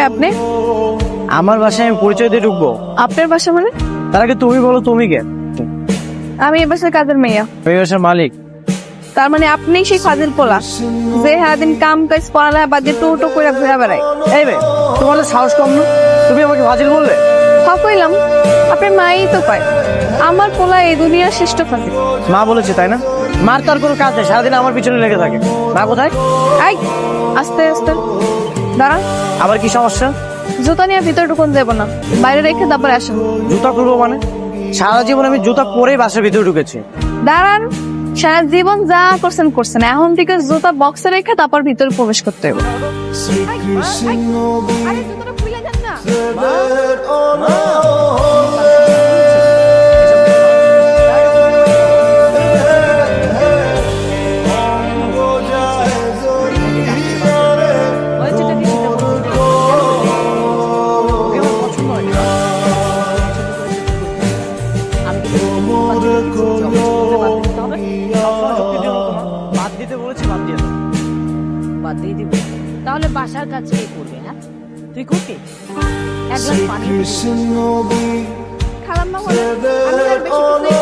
আপনি? আমার বাসায় আমি পরিচয় দিয়ে ঢুকবো? আপনার বাসা মানে? তার আগে তুমি বলো, তুমি কে? আমি এই বাসার কাজের মেয়া। এই বাসার মালিক? তার মানে আপনি সেই ফাজিল পোলা যে সারাদিন কাম কাজ পড়ালেখা বাদ দিয়ে টোটো করে ঘুরে বেড়ায়। এই মেয়ে, তোমার সাহস কম না? তুমি আমাকে ফাজিল বললে? কইলাম আপনার মাই তো পায় আমার পোলা এই দুনিয়ার শ্রেষ্ঠ ফাজিল। মা বলেছে তাই না? মার তার কোনো কাজ নেই, সারাদিন আমার পিছনে লেগে থাকে। মা কোথায়? আই আস্তে আস্তে দাঁড়ান। আবার কি সমস্যা? জুতা নিয়ে ভিতরে ঢুকুন যাব না, বাইরে রেখে তারপরে আসেন। জুতা খুলবো মানে? সারা জীবন আমি জুতা পরেই বাসার ভিতরে ঢুকেছি। দাঁড়ান, সারা জীবন যা করছেন করছেন, এখন থেকে জুতা বক্সে রেখে তারপর ভিতরে প্রবেশ করতে হবে। আরে জুতাটা খুলে যান না। তাহলে বাসার কাজ কে করবে? হ্যাঁ, তুই করবি? এক গ্লাস পানি খালাম্মা বলে আমি আর বেশি কিছু নেই।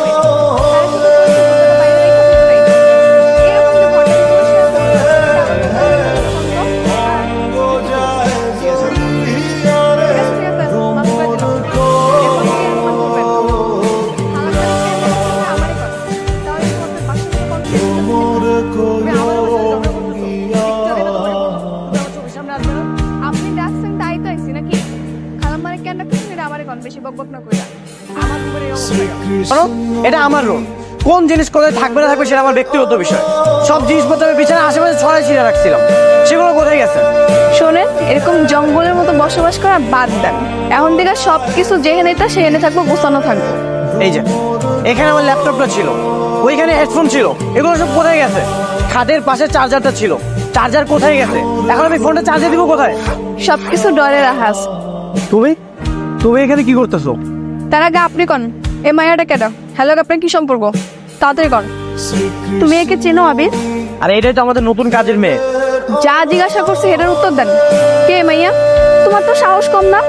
এটা আমার রোল। কোন জিনিস কোথায় থাকবে না থাকবে সেটা আমার ব্যক্তিগত বিষয়। সব জিনিসপত্র আমি বিছানার আশেপাশে ছড়াই ছিঁড়ে রাখছিলাম, সেগুলো কোথায় গেছে? শোনেন, এরকম জঙ্গলের মতো বসবাস করা বাদ দেন। এখন থেকে সবকিছু যেখানে তা সেখানে থাকবো, গোছানো থাকবো। এই যে এখানে আমার ল্যাপটপটা ছিল, ওইখানে হেডফোন ছিল, এগুলো সব কোথায় গেছে? খাটের পাশে চার্জারটা ছিল, চার্জার কোথায় গেছে? এখন আমি ফোনটা চার্জে দিব কোথায়? সবকিছু ডরে রাখা আছে। তুমি তুমি এখানে কি করতেছো? তার আগে আপনি কন, এ মায়াটা কেডা? হ্যালো, আপনার কি সম্পর্ক? তাড়াতাড়ি কন। তুমি একে চেনো আবির? আরে এটাই তো আমাদের নতুন কাজের মেয়ে। যা জিজ্ঞাসা করছে এটার উত্তর দেন। কে মাইয়া? তোমার তো সাহস কম না?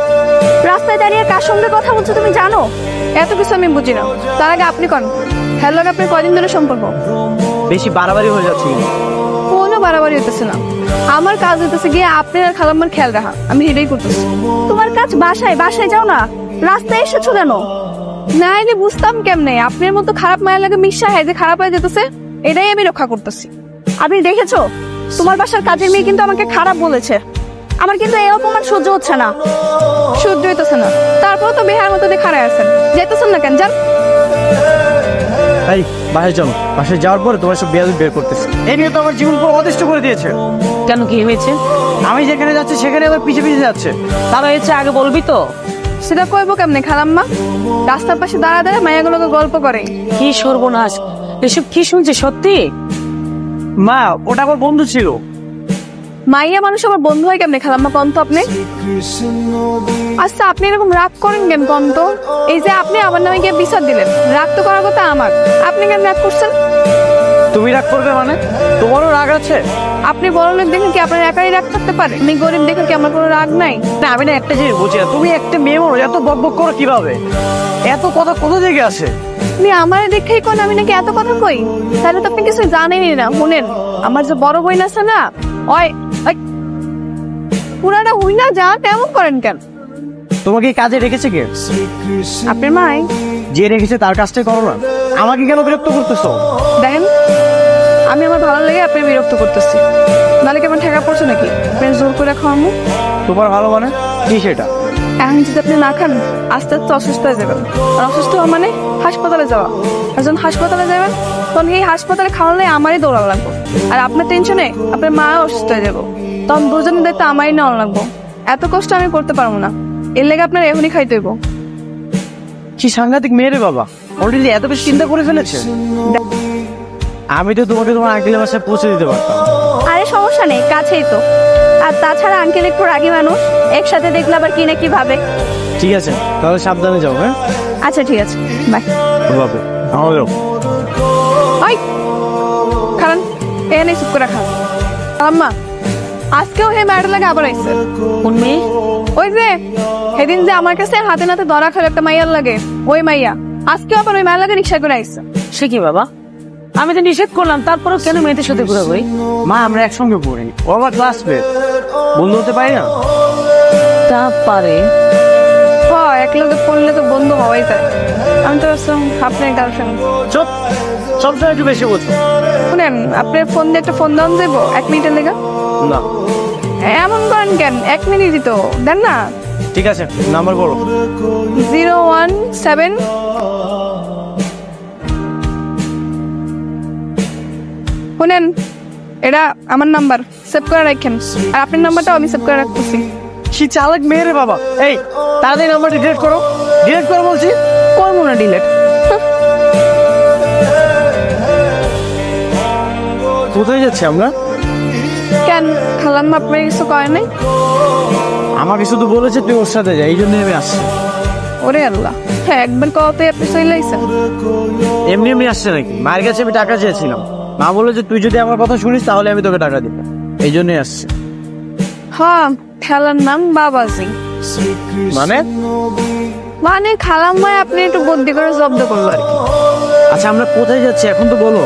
রাস্তায় দাঁড়িয়ে কার সঙ্গে কথা বলছো তুমি জানো? এত কিছু আমি বুঝি না। তার আগে আপনি কন, হ্যালো, আপনার কয়দিন ধরে সম্পর্ক? বেশি বাড়াবাড়ি হয়ে যাচ্ছে। কোনো বাড়াবাড়ি হইতেছে না। আমার কাজ হইতেছে গিয়ে আপনার আর খালাম্মার খেয়াল রাখা, আমি এটাই করতেছি। তোমার কাজ বাসায়, বাসায় যাও না, রাস্তায় এসেছো কেন? না এনে বুঝতাম কেমনে আপনার মতো খারাপ মায়ের লাগে মিশা হয় যে খারাপ হয়ে যেতেছে, এটাই আমি রক্ষা করতেছি। আপনি দেখেছো তোমার বাসার কাজের মেয়ে কিন্তু আমাকে খারাপ বলেছে। আমার কিন্তু এই অপমান সহ্য হচ্ছে না। সহ্য হইতেছে না, তারপর তো বেহার মতো দিয়ে খাড়ায় আছেন, যেতেছেন না কেন? যান। এই বাসায় চলো, বাসায় যাওয়ার পরে তোমার সব বেয়াদবি বের করতেছে। এই নিয়ে তো আমার জীবন পুরো অতিষ্ঠ করে দিয়েছে। কেন, কি হয়েছে? আমি যেখানে যাচ্ছি সেখানে আবার পিছে পিছে যাচ্ছে। তারা হয়েছে, আগে বলবি তো। সেটা কইবো কেমনে খালাম্মা? রাস্তার পাশে দাঁড়া দাঁড়া মায়াগুলোকে গল্প করে। কি সর্বনাশ, এসব কি শুনছি? সত্যি? মা, ওটা আমার বন্ধু ছিল। মাইয়া মানুষ আমার বন্ধু হয় কেমনে খালাম্মা, কন তো আপনি? আচ্ছা, আপনি এরকম রাগ করেন কেন কন তো? এই যে আপনি আমার নামে গিয়ে বিচার দিলেন, রাগ তো করার কথা আমার, আপনি কেন রাগ করছেন? তুমি রাগ করবে মানে? তোমারও রাগ আছে? আপনি বড় লোক দেখে কি আপনার একাই রাগ থাকতে পারে? আমি গরিব দেখে কি আমার কোনো রাগ নাই? না, আমি না একটা জিনিস বুঝি না, তুমি একটা মেয়ে মানুষ এত বক বক করো কিভাবে? এত কথা কোথা থেকে আসে? আপনি আমার দেখেই কোন আমি নাকি এত কথা কই? তাহলে তো আপনি কিছু জানেনই না। শুনেন, আমার যে বড় বোন আছে না, ওই পুরাটা হই না যা, তেমন করেন কেন? তোমাকে এই কাজে রেখেছে কে? আপনার মাই। যে রেখেছে তার কাজটাই করো না, আমাকে কেন বিরক্ত করতেছো? দেখেন, আমি আমার ভালো লাগে আপনি বিরক্ত করতেছি, নাহলে কেমন ঠেকা পড়ছে নাকি? আপনি জোর করে খাওয়াবো? তোমার ভালো মানে কি সেটা? এখন যদি আপনি না খান আস্তে আস্তে অসুস্থ হয়ে যাবেন, আর অসুস্থ হওয়া মানে হাসপাতালে যাওয়া। আর যখন হাসপাতালে যাবেন তখন এই হাসপাতালে খাওয়ালে আমারই দৌড়ানো লাগবো, আর আপনার টেনশনে আপনার মা অসুস্থ হয়ে যাবো, তখন দুজনের দায়িত্ব আমারই নেওয়া লাগবো। এত কষ্ট আমি করতে পারবো না, এর লেগে আপনার এখনই খাইতে হইব। কি সাংঘাতিক মেয়ে রে বাবা, অলরেডি এত বেশি চিন্তা করে ফেলেছে। আমি তো তোমাকে তোমার আঙ্কেলের বাসায় পৌঁছে দিতে পারতাম। আরে সমস্যা নেই, কাছেই তো। আর তাছাড়া আঙ্কেল একটু রাগী মানুষ, একসাথে দেখলে আবার কি না কি ভাবে। ঠিক আছে, তাহলে সাবধানে যাও। হ্যাঁ আচ্ছা ঠিক আছে, বাই। আমাদেরও ওই খান, এনে চুপ করে খান। আম্মা, আজকেও হে ম্যাডার লাগে আবার আইসে। কোন মেয়ে? ওই যে সেদিন যে আমার কাছে হাতে নাতে ধরা খেলে একটা মাইয়ার লাগে, ওই মাইয়া আজকে আবার ওই মায়ের লাগে রিক্সা করে আইসা। সে কি বাবা, আমি তো নিষেধ করলাম, তারপরেও কেন মেয়েদের সাথে ঘোরাঘুরি? মা আমরা একসঙ্গে পড়ি, ও আমার ক্লাসমেট, বন্ধু হতে পারি না? তা পারে। হ্যাঁ, এক লোকে পড়লে তো বন্ধু হওয়াই যায়। আমি তো ভাবছিলাম আপনার গার্লফ্রেন্ড। চুপ, সবসময় একটু বেশি বলছো। শুনেন, আপনার ফোন দিয়ে একটা ফোন দেওয়া যাবো 1 মিনিটের লেগে? না এমন করেন কেন, 1 মিনিটই তো দেন না। ঠিক আছে, নাম্বার বলো। 017। শুনেন, এটা আমার নাম্বার, সেভ করে রাখেন। আর আপনার নাম্বারটাও আমি সেভ করে রাখতেছি। কি চালাক মেয়ে রে বাবা। এই তাড়াতাড়ি নাম্বারটা ডিলিট করো, ডিলিট করো বলছি। করবো না ডিলেট। কোথায় যাচ্ছি আমরা? কেন, খালাম আপনার কিছু করে নাই? আমাকে শুধু বলেছে তুই ওর সাথে যা, এই জন্য আমি আসছি। ওরে আল্লাহ, হ্যাঁ একবার কওয়াতে আপনি চলে আইছেন। এমনি এমনি আসছে নাকি? মায়ের কাছে আমি টাকা চেয়েছিলাম, মা বললো যে তুই যদি আমার কথা শুনিস তাহলে আমি তোকে টাকা দিব, এই জন্যই আসছে। হ্যাঁ, খেলার নাম বাবাজি। মানে? মানে খালাম্মায় আপনি একটু বুদ্ধি করে জব্দ করলো আর কি। আচ্ছা আমরা কোথায় যাচ্ছি এখন তো বলো।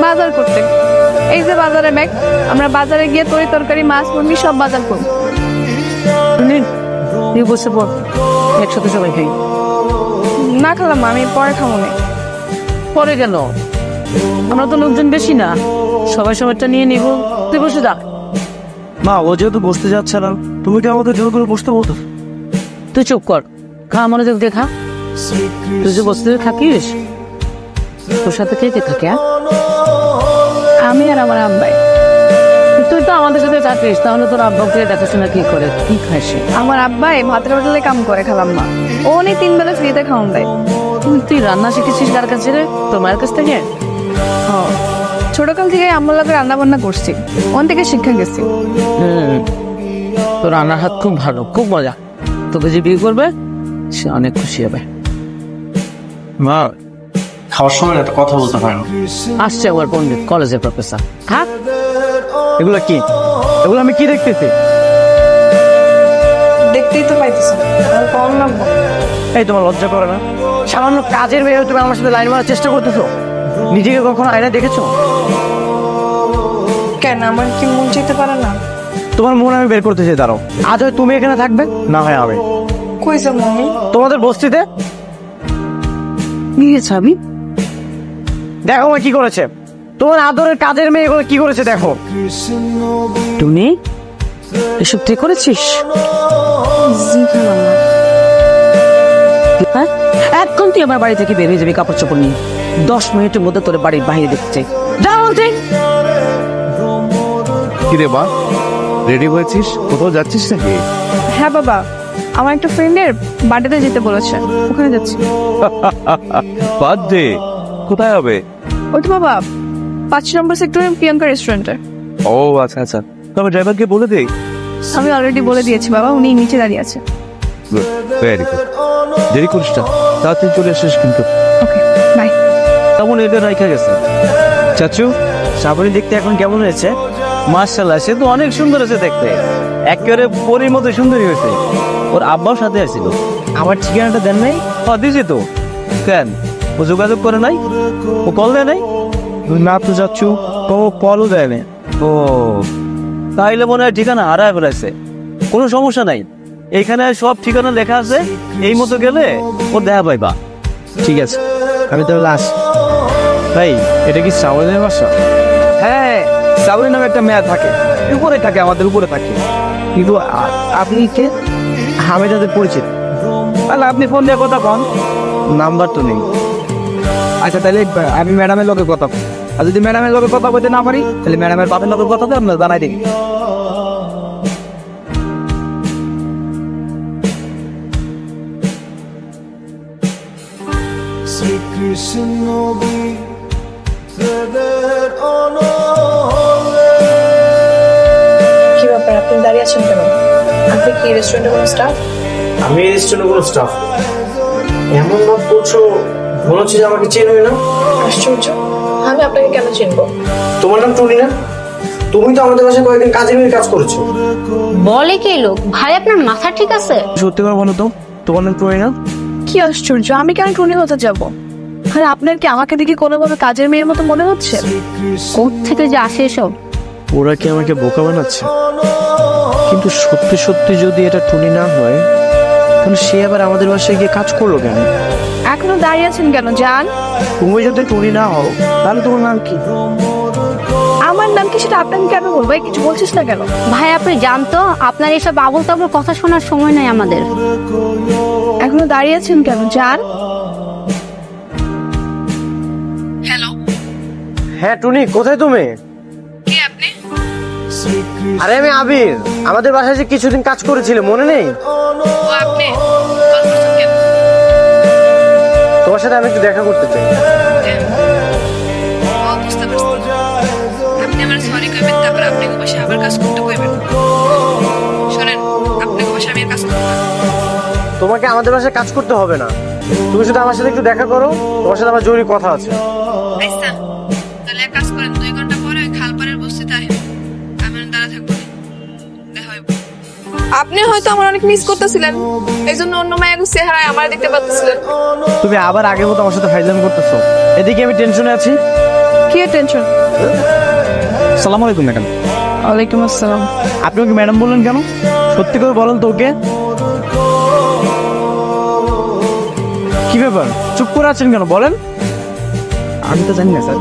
বাজার করতে। এই যে বাজারে ব্যাগ, আমরা বাজারে গিয়ে তরি তরকারি মাছ মুরগি সব বাজার করবো। তুই বসে পড়, একসাথে সবাই খাই। না খালাম্মা, আমি পরে খাবো না। পরে কেন? আমরা তো লোকজন বেশি না, সবাই সবাইটা নিয়ে নিব। তুই বসে যা। মা ও যেহেতু বসতে যাচ্ছে না, তুমি কি আমাকে জোর করে বসতে বলতো? তুই চুপ কর, খা মনোযোগ দিয়ে খা। তুই যে বসতে থাকিস, তোর সাথে কে কে থাকে? আমি আর আমার আব্বাই। তুই তো আমাদের সাথে থাকিস, তাহলে তোর আব্বাকে দেখাশোনা কি করে, কি খায় সে? আমার আব্বাই ভাতের হোটেলে কাম করে খালাম্মা, ও অনেক 3 বেলা ফ্রিতে খাওয়ান দেয়। তুই রান্না শিখেছিস কার কাছে রে? তোর মায়ের কাছ থেকে? ছোটকাল থেকে আম্মুর লাগে রান্না বান্না করছি, ওন থেকে শিক্ষা গেছি। তোর রান্নার হাত খুব ভালো, খুব মজা। তোকে যে বিয়ে করবে সে অনেক খুশি হবে। মা খাওয়ার সময় একটা কথা বলতে পারে না। আসছে আমার পণ্ডিত, কলেজের প্রফেসর। হ্যাঁ, এগুলো কি? এগুলো আমি কি দেখতেছি? দেখতেই তো পাইতেছেন, কম লাগবো। এই তোমার লজ্জা করে না? সামান্য কাজের মেয়ে হয়ে তুমি আমার সাথে লাইন মারার চেষ্টা করতেছো? নিজেকে কখনো আয়না দেখেছো? কেন, আমার কি মন চাইতে পারে না? তোমার মন আমি বের করতে চাই, দাঁড়াও। আজ হয় তুমি এখানে থাকবে, না হয় আমি। কই যাবো আমি? তোমাদের বস্তিতে। নিয়েছ আমি? দেখো মা কি করেছে, তোমার আদরের কাজের মেয়ে এগুলো কি করেছে দেখো। টুনি, এসব ঠিক করেছিস? হ্যাঁ, এখন তুই আমার বাড়ি থেকে বের হয়ে যাবি কাপড় চোপড় নিয়ে। 10 মিনিটের মধ্যে তোর বাড়ির বাইরে দেখতে চাই। যা বলছি। কিরে মা, রেডি হয়েছিস? কোথাও যাচ্ছিস নাকি? হ্যাঁ বাবা, আমার একটা ফ্রেন্ডের বার্থডেতে যেতে বলেছে, ওখানে যাচ্ছি। বার্থডে কোথায় হবে? ওই তো বাবা, 5 নম্বর সেক্টরের প্রিয়াঙ্কা রেস্টুরেন্টে। ও আচ্ছা আচ্ছা, তবে ড্রাইভারকে বলে দেই। আমি অলরেডি বলে দিয়েছি বাবা, উনি নিচে দাঁড়িয়ে আছে। ভেরি গুড, দেরি করিস না, তাড়াতাড়ি চলে আসিস কিন্তু। ওকে, বাই। তেমন এটা রাইখা গেছে। চাচু, শ্রাবণী দেখতে এখন কেমন হয়েছে? মার্শাল্লাহ, সে তো অনেক সুন্দর হয়েছে দেখতে, একেবারে পরীর মতো সুন্দরী হয়েছে। ওর আব্বাও সাথে আসছিল। আমার ঠিকানাটা দেন নাই? দিয়েছে তো। কেন, ও যোগাযোগ করে নাই? ও কল দেয় নাই? না তো চাচু, ও কলও দেয় নাই। ও তাইলে মনে হয় ঠিকানা হারায় ফেলাইছে। কোনো সমস্যা নাই, এইখানে সব ঠিকানা লেখা আছে, এই মতো গেলে ও দেখা পাইবা। ঠিক আছে, আমি তাহলে আসি। ভাই, এটা কি শ্রাবণীর বাসা? হ্যাঁ, শ্রাবণী নামে একটা মেয়ে থাকে, উপরে থাকে, আমাদের উপরে থাকে। কিন্তু আপনি কে? আমি তাদের পরিচিত। তাহলে আপনি ফোন দিয়ে কথা কন, নাম্বার তো নেই। আচ্ছা তাহলে আমি ম্যাডামের লোকের কথা, আর যদি ম্যাডামের লোকের কথা বলতে না পারি তাহলে ম্যাডামের বাপের লোকের কথা দিয়ে আপনার জানাই দিন। কি ব্যাপার, আপনি দাঁড়িয়ে আছেন কেন? আপনি কি রেস্টুরেন্টের কোনো স্টাফ? আমি রেস্টুরেন্টের কোনো স্টাফ। এমন ভাব করছো, মনে হচ্ছে যে আমাকে চেনোই না। আশ্চর্য, আমি আপনাকে কেন চিনবো? তোমার নাম টুনি না? তুমি তো আমাদের বাসায় কয়েকদিন কাজের মেয়ের কাজ করেছো। বলে কি লোক? ভাই আপনার মাথা ঠিক আছে? সত্যি করে বলো তো, তোমার নাম টুনি না? কি আশ্চর্য, আমি কেন টুনি হতে যাব? আরে আপনার কি আমাকে দেখে কোনোভাবে কাজের মেয়ের মতো মনে হচ্ছে? কোথ থেকে যে আসে এসব? ওরা কি আমাকে বোকা বানাচ্ছে? কিন্তু সত্যি সত্যি যদি এটা টুনি না হয়, তাহলে সে আবার আমাদের বাসায় গিয়ে কাজ করলো কেন? এখনো দাঁড়িয়ে আছেন কেন? যান। তুমি যদি টুনি না হও, তাহলে তোমার নাম কি? আমার নাম কি সেটা আপনাকে কেন বলবো? এই কিছু বলছিস না কেন? ভাই আপনি জানতো আপনার এসব আবল তাবল কথা শোনার সময় নাই আমাদের। এখনো দাঁড়িয়ে আছেন কেন? যান। হ্যালো, হ্যাঁ টুনি, কোথায় তুমি? কে আপনি? আরে আমি আবির, আমাদের বাসায় যে কিছুদিন কাজ করেছিলে মনে নেই? ও আপনি কল করছেন কেন? তোমার সাথে আমি একটু দেখা করতে চাই। ও বুঝতে পারছি। আপনি আমার সরি কইবেন, তারপর আপনি বসে আবার কাজ করতে কইবেন। শুনেন, আপনি বসে আমি আর কাজ করব না। তোমাকে আমাদের বাসায় কাজ করতে হবে না, তুমি শুধু আমার সাথে একটু দেখা করো, তোমার সাথে আমার জরুরি কথা আছে। আচ্ছা, তাহলে এক কাজ করেন, 2 ঘন্টা পরে ওই খালপাড়ের বস্তিতে আসেন। আমি দাঁড়া থাকবো, দেখা হইব। আপনি হয়তো আমার অনেক মিস করতেছিলেন, এই জন্য অন্য মায়ের চেহারায় আমার দেখতে পাচ্ছিলেন। তুমি আবার আগের মতো আমার সাথে ফাইজলামি করতেছো। এদিকে আমি টেনশনে আছি। কি টেনশন? সালাম আলাইকুম ম্যাডাম। ওয়ালাইকুম আসসালাম। আপনি ওকে ম্যাডাম বললেন কেন? সত্যি করে বলেন তো ওকে। কি ব্যাপার, চুপ করে আছেন কেন? বলেন। আমি তো জানি না স্যার।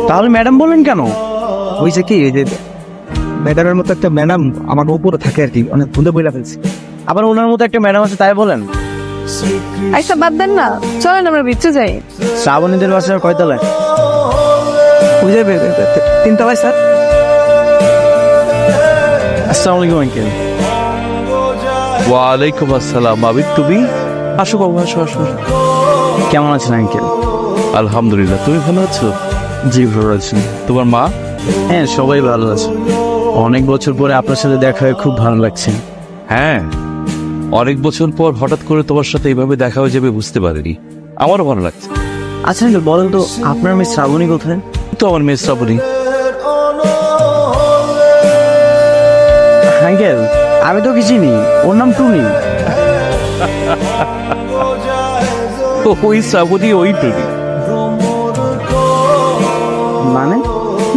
তাহলে ম্যাডাম বললেন কেন? হয়েছে কি, এই যে ম্যাডামের মতো একটা ম্যাডাম আমার উপরে থাকে আর কি, অনেক ভুলে বইলা ফেলছি। আবার ওনার মতো একটা ম্যাডাম আছে তাই বলেন? আচ্ছা বাদ দেন না, চলেন আমরা ভিতরে যাই। শ্রাবণীদের বাসায় কয়তলায়? ওই যে 3 তলায় স্যার। আসসালামু আলাইকুম আঙ্কেল। ওয়ালাইকুম আসসালাম। আবির, তুমি? আসো বাবু, আসো আসো। কেমন আছেন আঙ্কেল? আলহামদুলিল্লাহ, তুমি ভালো আছো? জি ভালো আছেন। তোমার মা? হ্যাঁ সবাই ভালো আছে। অনেক বছর পরে আপনার সাথে দেখা হয়ে খুব ভালো লাগছে। হ্যাঁ, অনেক বছর পর হঠাৎ করে তোমার সাথে এইভাবে দেখা হয়ে যাবে বুঝতে পারিনি। আমারও ভালো লাগছে। আচ্ছা আঙ্কেল বলেন তো, আপনার মেয়ে শ্রাবণী কোথায়? তো আমার মেয়ে শ্রাবণী। আঙ্কেল আমি তো কিছু চিনি, ওর নাম টুনি। ওই শ্রাবণী, ওই টুনি। মানে?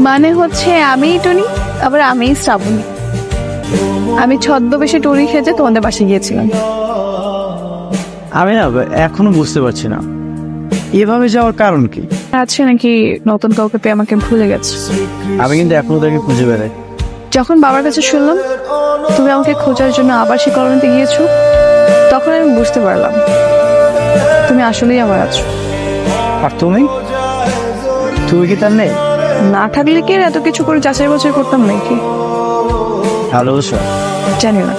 মানে হচ্ছে আমি টুনি, আবার আমি শ্রাবণী। আমি ছদ্মবেশে টুনি খেতে তোমাদের বাসায় গিয়েছিলাম। আমি না এখনো বুঝতে পারছি না এভাবে যাওয়ার কারণ কি। আছে নাকি নতুন কাউকে পেয়ে আমাকে ভুলে গেছে? আমি কিন্তু এখনো তাকে খুঁজে বেড়াই। যখন বাবার কাছে শুনলাম তুমি আমাকে খোঁজার জন্য আবার সে কলোনিতে গিয়েছো, তখন আমি বুঝতে পারলাম তুমি আসলেই আমার আছো। আর তুমি তুমি কি তার নেই? না থাকলে কি আর এত কিছু করে যাচাই বাছাই করতাম নাকি? ভালোবাসা? জানি না।